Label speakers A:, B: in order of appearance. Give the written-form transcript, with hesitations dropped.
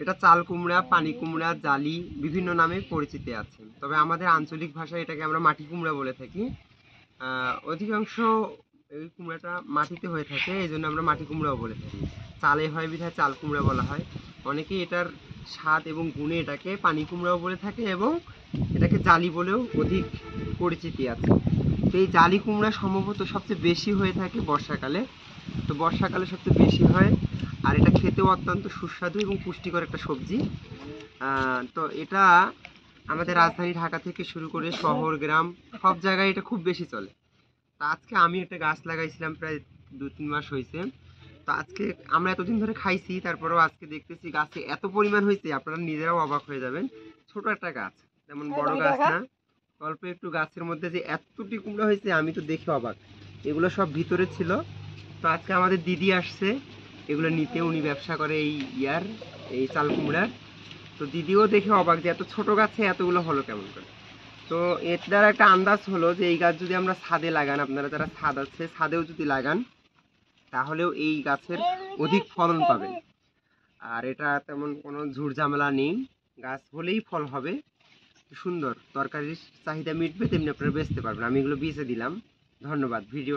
A: এটা চাল কুমড়া, পানি কুমড়া, জালি বিভিন্ন নামে পরিচিত আছে, তবে আমাদের আঞ্চলিক ভাষায় এটাকে আমরা মাটি কুমড়া বলে থাকি। অধিকাংশ এই কুমড়াটা মাটিতে হয়ে থাকে, এই জন্য আমরা মাটি কুমড়াও বলে থাকি। চালে হয় বিধায় চাল কুমড়া বলা হয়। অনেকেই এটার স্বাদ এবং গুণে এটাকে পানি কুমড়াও বলে থাকে এবং এটাকে জালি বলেও অধিক পরিচিতি আছে। তো এই জালি কুমড়া সম্ভবত সবচেয়ে বেশি হয়ে থাকে বর্ষাকালে। তো বর্ষাকালে সবচেয়ে বেশি হয়, আর এটা খেতেও অত্যন্ত সুস্বাদু এবং পুষ্টিকর একটা সবজি। তো এটা আমাদের রাজধানী ঢাকা থেকে শুরু করে শহর গ্রাম সব জায়গায় এটা খুব বেশি চলে। তা আজকে আমি একটা গাছ লাগাইছিলাম প্রায় 2-3 মাস হয়েছে। তো আজকে আমরা এতদিন ধরে খাইছি, তারপরেও আজকে দেখতেছি গাছে এত পরিমাণ হয়েছে, আপনারা নিজেরাও অবাক হয়ে যাবেন। ছোট একটা গাছ, তেমন বড় গাছ না, অল্প একটু গাছের মধ্যে যে এতটি কুমড়া হয়েছে আমি তো দেখে অবাক। এগুলো সব ভিতরে ছিল। তো আজকে আমাদের দিদি আসছে এগুলো নিতে, উনি ব্যবসা করে এই চাল কুমড়ার। তো দিদিও দেখে অবাক যে এত ছোট গাছে এতগুলো হলো কেমন করে। তো এর দ্বারা একটা আন্দাজ হলো যে এই গাছ যদি আমরা ছাদে লাগান, আপনারা যারা ছাদ আছে ছাদেও যদি লাগান, তাহলেও এই গাছের অধিক ফলন পাবেন। আর এটা তেমন কোনো ঝুট ঝামেলা নেই, গাছ হলেই ফল হবে। সুন্দর তরকারির চাহিদা মিটবে, তেমনি আপনারা বেচতে পারবেন। আমি এগুলো বেচে দিলাম। ধন্যবাদ। ভিডিও